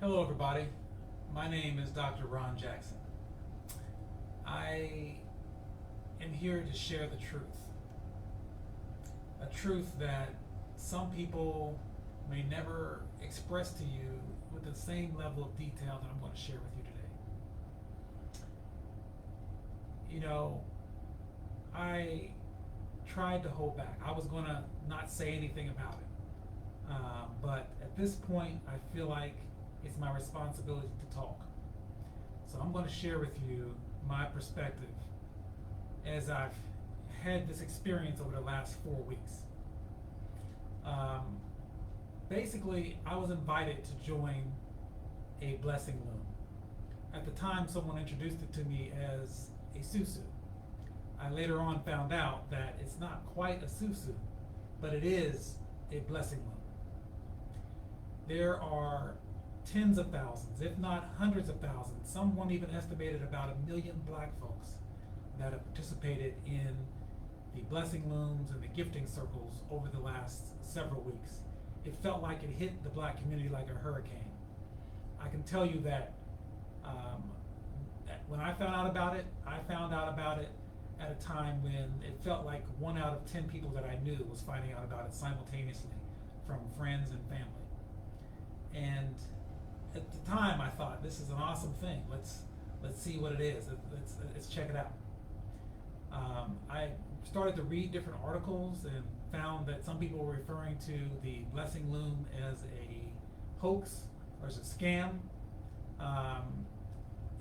Hello everybody, my name is Dr. Ron Jackson. I am here to share the truth. A truth that some people may never express to you with the same level of detail that I'm going to share with you today. You know, I tried to hold back. I was going to not say anything about it. But at this point, I feel like it's my responsibility to talk. So I'm going to share with you my perspective as I've had this experience over the last 4 weeks. Basically, I was invited to join a blessing loom. At the time, someone introduced it to me as a SuSu. I later on found out that it's not quite a SuSu, but it is a blessing loom. There are tens of thousands, if not hundreds of thousands, someone even estimated about 1 million black folks that have participated in the blessing looms and the gifting circles over the last several weeks. It felt like it hit the black community like a hurricane. I can tell you that when I found out about it at a time when it felt like 1 out of 10 people that I knew was finding out about it simultaneously from friends and family. And at the time, I thought, this is an awesome thing. Let's see what it is. Let's check it out. I started to read different articles and found that some people were referring to the blessing loom as a hoax or as a scam,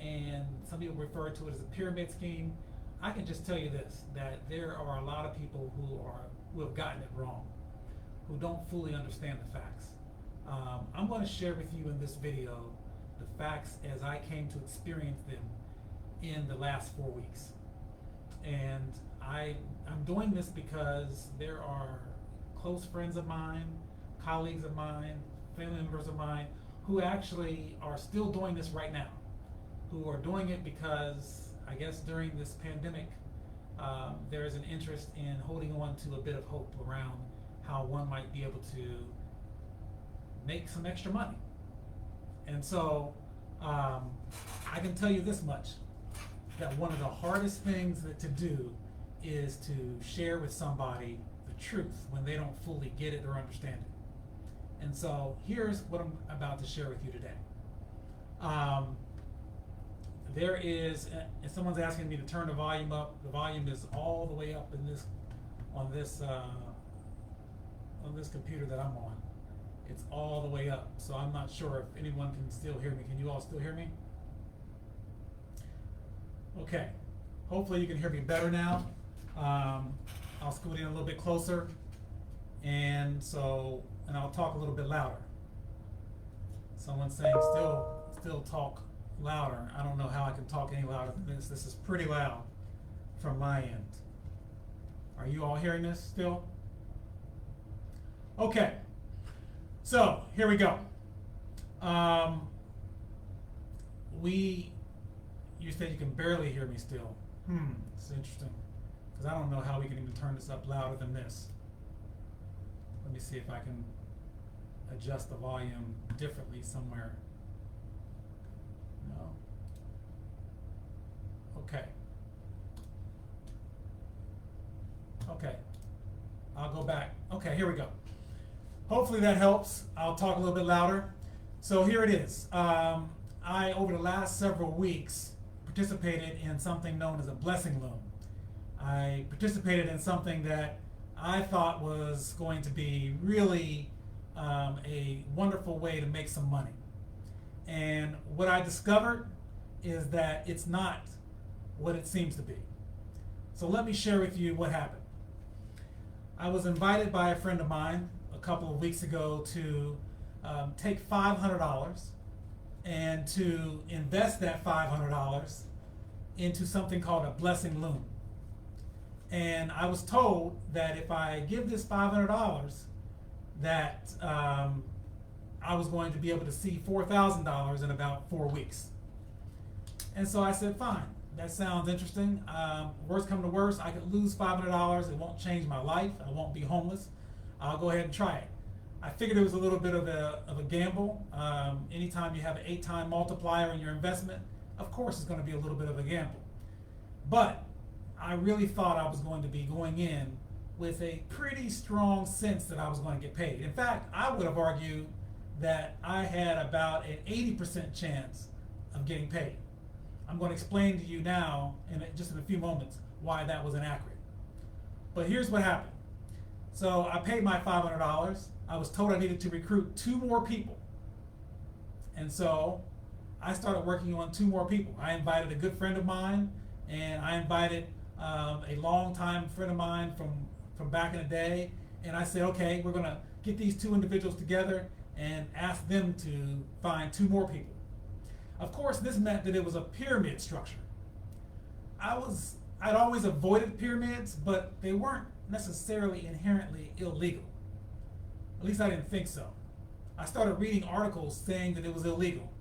and some people refer to it as a pyramid scheme. I can just tell you this: that there are a lot of people who have gotten it wrong, who don't fully understand the facts. I'm going to share with you in this video the facts as I came to experience them in the last 4 weeks. And I'm doing this because there are close friends of mine, colleagues of mine, family members of mine who actually are still doing this right now, who are doing it because I guess during this pandemic there is an interest in holding on to a bit of hope around how one might be able to make some extra money. And so I can tell you this much, that one of the hardest things to do is to share with somebody the truth when they don't fully get it or understand it. And so here's what I'm about to share with you today. There is, if someone's asking me to turn the volume up, the volume is all the way up in this, on this computer that I'm on. It's all the way up, so I'm not sure if anyone can still hear me. Can you all still hear me? Okay, hopefully you can hear me better now. I'll scoot in a little bit closer, and I'll talk a little bit louder. Someone's saying still talk louder. I don't know how I can talk any louder than this. This is pretty loud from my end. Are you all hearing this still? Okay. So here we go. You said you can barely hear me still. It's interesting, because I don't know how we can even turn this up louder than this. Let me see if I can adjust the volume differently somewhere. No. Okay. Okay. I'll go back. Okay, here we go. Hopefully that helps. I'll talk a little bit louder. So here it is. I, over the last several weeks, participated in something known as a blessing loom. I participated in something that I thought was going to be really a wonderful way to make some money. And what I discovered is that it's not what it seems to be. So let me share with you what happened. I was invited by a friend of mine a couple of weeks ago to take $500 and to invest that $500 into something called a blessing loom. And I was told that if I give this $500, that I was going to be able to see $4,000 in about 4 weeks. And so I said, fine, that sounds interesting. Worst come to worst, I could lose $500. It won't change my life. I won't be homeless. I'll go ahead and try it. I figured it was a little bit of a gamble. Anytime you have an 8-time multiplier in your investment, of course it's going to be a little bit of a gamble. But I really thought I was going to be going in with a pretty strong sense that I was going to get paid. In fact, I would have argued that I had about an 80% chance of getting paid. I'm going to explain to you now, just in a few moments, why that was inaccurate. But here's what happened. So I paid my $500. I was told I needed to recruit 2 more people. And so I started working on 2 more people. I invited a good friend of mine, and I invited a longtime friend of mine from back in the day. And I said, okay, we're going to get these 2 individuals together and ask them to find 2 more people. Of course, this meant that it was a pyramid structure. I'd always avoided pyramids, but they weren't necessarily inherently illegal. At least I didn't think so. I started reading articles saying that it was illegal.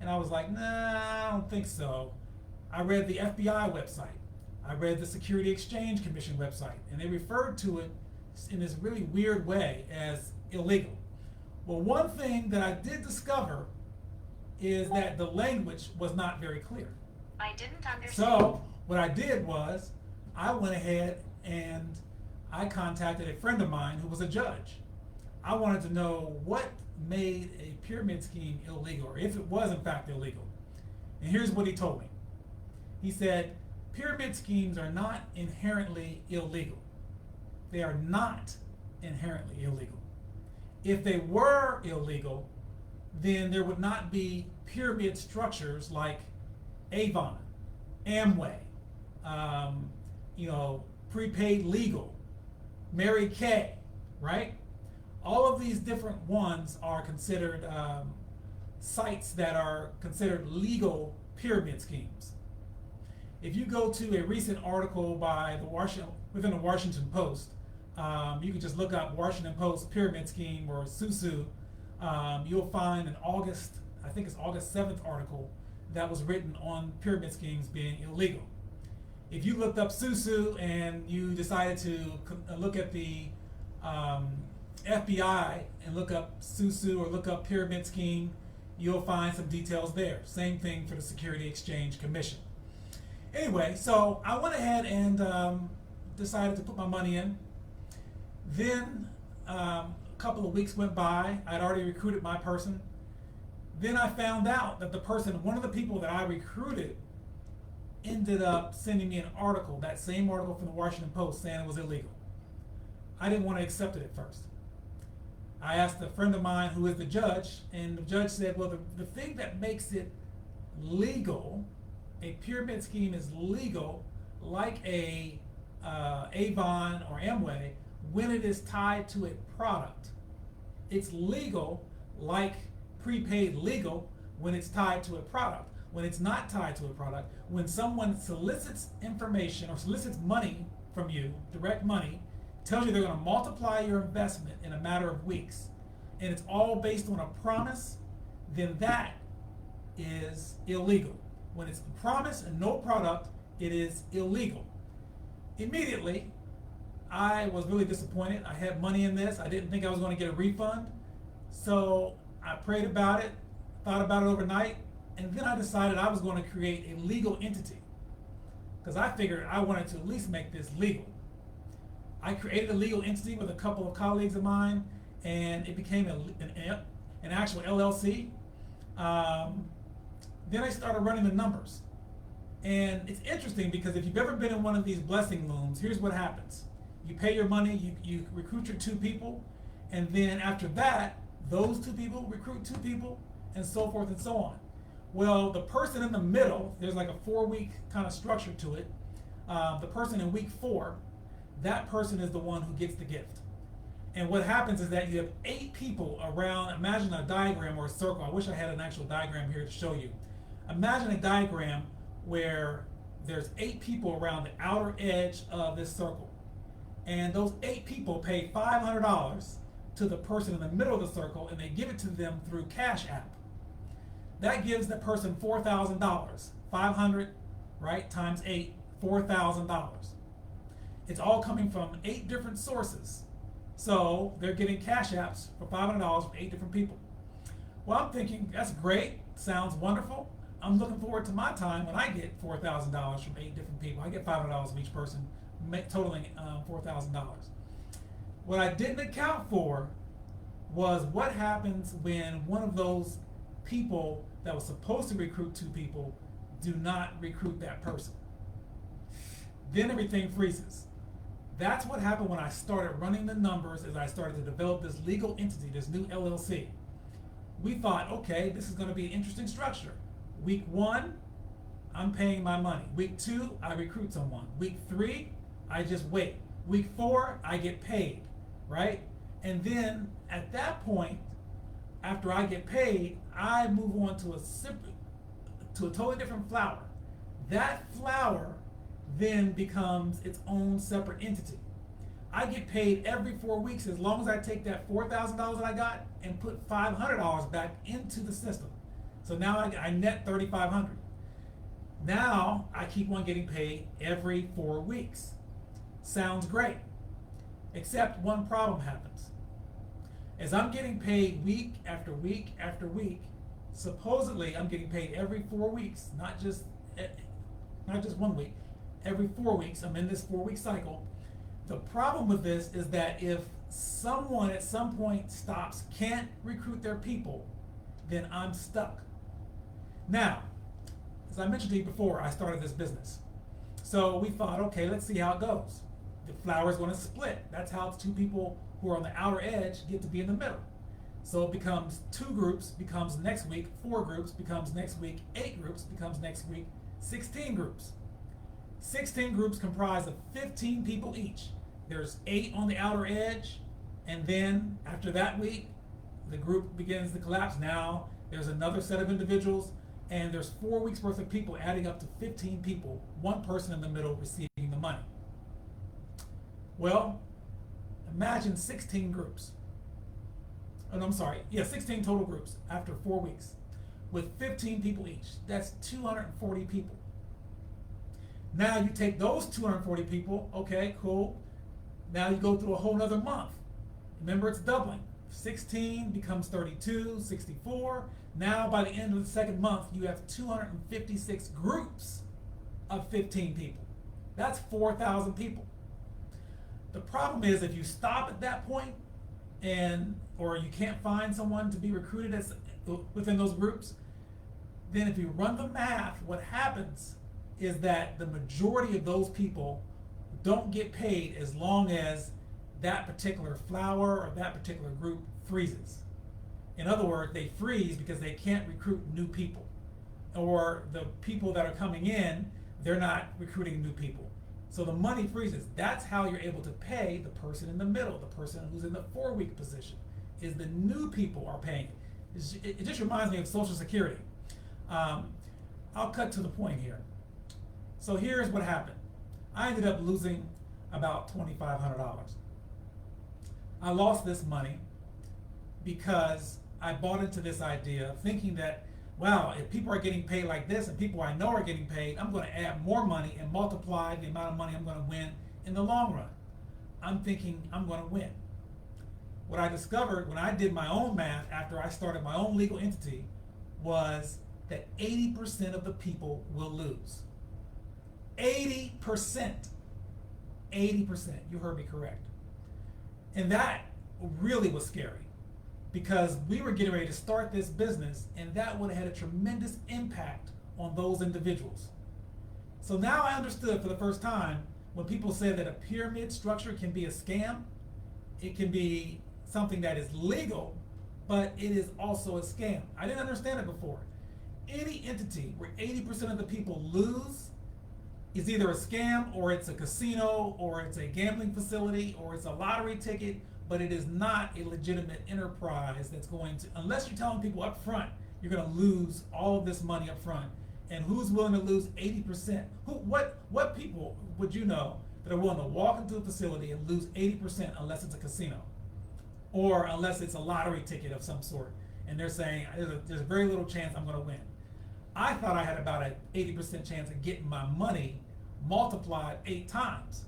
And I was like, nah, I don't think so. I read the FBI website. I read the Security Exchange Commission website, and they referred to it in this really weird way as illegal. Well, one thing that I did discover is that the language was not very clear. I didn't understand. So what I did was I went ahead and I contacted a friend of mine who was a judge. I wanted to know what made a pyramid scheme illegal, or if it was in fact illegal. And here's what he told me. He said, pyramid schemes are not inherently illegal. They are not inherently illegal. If they were illegal, then there would not be pyramid structures like Avon, Amway, Prepaid Legal, Mary Kay, right? All of these different ones are considered sites that are considered legal pyramid schemes. If you go to a recent article by within the Washington Post, you can just look up Washington Post pyramid scheme or SuSu. You'll find an August 7th article that was written on pyramid schemes being illegal. If you looked up SuSu and you decided to look at the FBI and look up SuSu or look up pyramid scheme, you'll find some details there. Same thing for the Security Exchange Commission. Anyway, so I went ahead and decided to put my money in. Then a couple of weeks went by. I'd already recruited my person. Then I found out that one of the people that I recruited, ended up sending me an article, that same article from the Washington Post, saying it was illegal. I didn't want to accept it at first. I asked a friend of mine who is the judge, and the judge said, well, the thing that makes it legal, a pyramid scheme is legal, like a Avon or Amway, when it is tied to a product. It's legal, like prepaid legal, when it's tied to a product. When it's not tied to a product, when someone solicits information or solicits money from you, direct money, tells you they're going to multiply your investment in a matter of weeks, and it's all based on a promise, then that is illegal. When it's a promise and no product, it is illegal. Immediately, I was really disappointed. I had money in this. I didn't think I was going to get a refund. So I prayed about it, thought about it overnight, and then I decided I was going to create a legal entity, because I figured I wanted to at least make this legal. I created a legal entity with a couple of colleagues of mine, and it became an actual LLC. Then I started running the numbers. And it's interesting because if you've ever been in one of these blessing looms, here's what happens. You pay your money, you recruit your 2 people, and then after that, those 2 people recruit 2 people, and so forth and so on. Well, the person in the middle, there's like a 4-week kind of structure to it. The person in week 4, that person is the one who gets the gift. And what happens is that you have 8 people around. Imagine a diagram or a circle. I wish I had an actual diagram here to show you. Imagine a diagram where there's 8 people around the outer edge of this circle. And those 8 people pay $500 to the person in the middle of the circle, and they give it to them through Cash App. That gives the person $4,000. 500, right, times 8, $4,000. It's all coming from 8 different sources. So they're getting cash apps for $500 from 8 different people. Well, I'm thinking, that's great, sounds wonderful. I'm looking forward to my time when I get $4,000 from 8 different people. I get $500 from each person, totaling $4,000. What I didn't account for was what happens when one of those people that was supposed to recruit 2 people do not recruit that person. Then everything freezes. That's what happened when I started running the numbers as I started to develop this legal entity, this new LLC. We thought, okay, this is going to be an interesting structure. Week 1, I'm paying my money. Week 2, I recruit someone. Week 3, I just wait. Week 4, I get paid, right? And then at that point, after I get paid, I move on to a totally different flower. That flower then becomes its own separate entity. I get paid every 4 weeks as long as I take that $4,000 that I got and put $500 back into the system. So now I net $3,500. Now I keep on getting paid every 4 weeks. Sounds great. Except one problem happens. As I'm getting paid week after week after week, supposedly I'm getting paid every 4 weeks, not just 1 week. Every 4 weeks, I'm in this 4-week cycle. The problem with this is that if someone at some point stops, can't recruit their people, then I'm stuck. Now, as I mentioned to you before, I started this business. So we thought, okay, let's see how it goes. The flower is going to split. That's how 2 people who are on the outer edge get to be in the middle. So it becomes 2 groups, becomes next week 4 groups, becomes next week 8 groups, becomes next week 16 groups. 16 groups comprised of 15 people each. There's 8 on the outer edge, and then after that week, the group begins to collapse. Now there's another set of individuals, and there's 4 weeks worth of people adding up to 15 people, 1 person in the middle receiving the money. Well, imagine 16 groups. Oh, no, I'm sorry. Yeah, 16 total groups after 4 weeks with 15 people each. That's 240 people. Now you take those 240 people, okay, cool. Now you go through a whole nother month. Remember, it's doubling. 16 becomes 32, 64. Now by the end of the second month, you have 256 groups of 15 people. That's 4,000 people. The problem is if you stop at that point or you can't find someone to be recruited within those groups, then if you run the math, what happens is that the majority of those people don't get paid as long as that particular flower or that particular group freezes. In other words, they freeze because they can't recruit new people. Or the people that are coming in, they're not recruiting new people. So the money freezes. That's how you're able to pay the person in the middle, the person who's in the 4-week position, is the new people are paying it. It just reminds me of Social Security. I'll cut to the point here. So here's what happened. I ended up losing about $2,500. I lost this money because I bought into this idea thinking that, wow, if people are getting paid like this and people I know are getting paid, I'm going to add more money and multiply the amount of money I'm going to win in the long run. I'm thinking I'm going to win. What I discovered when I did my own math after I started my own legal entity was that 80% of the people will lose. 80%. 80%. You heard me correct. And that really was scary because we were getting ready to start this business and that would have had a tremendous impact on those individuals. So now I understood for the first time when people say that a pyramid structure can be a scam, it can be something that is legal, but it is also a scam. I didn't understand it before. Any entity where 80% of the people lose is either a scam or it's a casino or it's a gambling facility or it's a lottery ticket, but it is not a legitimate enterprise that's going to, unless you're telling people up front, you're going to lose all of this money up front. And who's willing to lose 80%? What people would you know that are willing to walk into a facility and lose 80% unless it's a casino? Or unless it's a lottery ticket of some sort. And they're saying, there's a very little chance I'm going to win. I thought I had about an 80% chance of getting my money multiplied 8 times.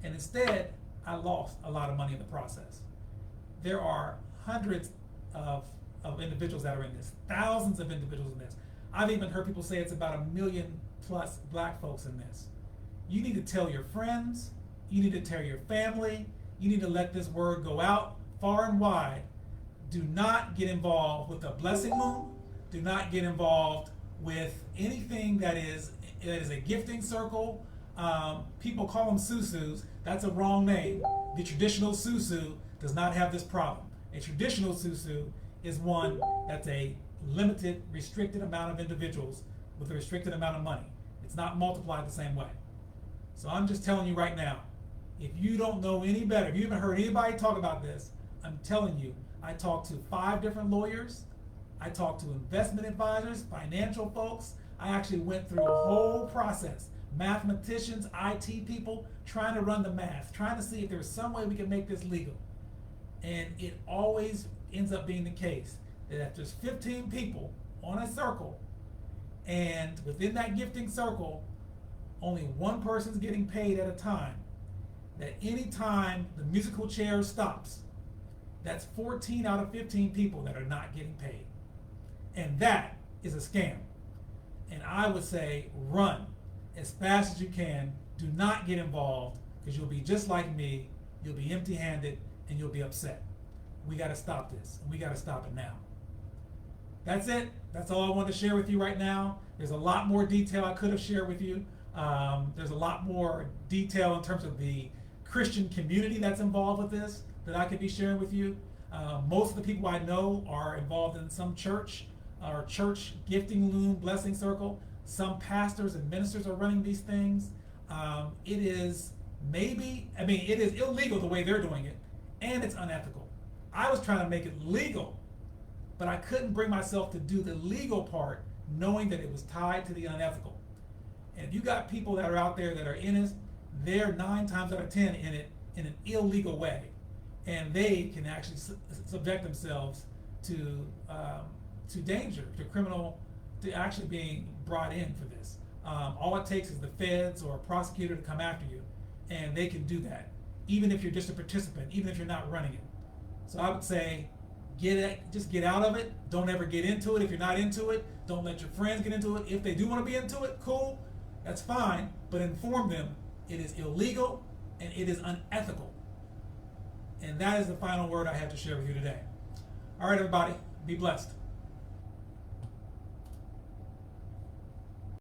And instead, I lost a lot of money in the process. there are hundreds of individuals that are in this, thousands of individuals in this. I've even heard people say it's about 1 million plus black folks in this. You need to tell your friends, you need to tell your family, you need to let this word go out far and wide. Do not get involved with a blessing loom. Do not get involved with anything that is a gifting circle. People call them SuSu's. That's a wrong name. The traditional SuSu does not have this problem. A traditional SuSu is one that's a limited, restricted amount of individuals with a restricted amount of money. It's not multiplied the same way. So I'm just telling you right now, if you don't know any better, if you haven't heard anybody talk about this, I'm telling you, I talked to 5 different lawyers. I talked to investment advisors, financial folks. I actually went through a whole process. Mathematicians, IT people, trying to run the math, trying to see if there's some way we can make this legal. And it always ends up being the case that if there's 15 people on a circle, and within that gifting circle, only one person's getting paid at a time, that any time the musical chair stops, that's 14 out of 15 people that are not getting paid. And that is a scam. And I would say run as fast as you can. Do not get involved, because you'll be just like me. You'll be empty-handed and you'll be upset. We got to stop this, and we got to stop it now. That's it. That's all I wanted to share with you right now. There's a lot more detail I could have shared with you. There's a lot more detail in terms of the Christian community that's involved with this that I could be sharing with you. Most of the people I know are involved in some church or church gifting loom blessing circle. Some pastors and ministers are running these things. It is illegal the way they're doing it, and it's unethical. I was trying to make it legal, but I couldn't bring myself to do the legal part knowing that it was tied to the unethical. And if you got people that are out there that are in it, they're 9 times out of 10 in it in an illegal way, and they can actually subject themselves to danger, to criminal, to actually being brought in for this. All it takes is the feds or a prosecutor to come after you, and they can do that, even if you're just a participant, even if you're not running it. So I would say, just get out of it. Don't ever get into it if you're not into it. Don't let your friends get into it. If they do want to be into it, cool, that's fine, but inform them it is illegal and it is unethical. And that is the final word I have to share with you today. All right, everybody, be blessed.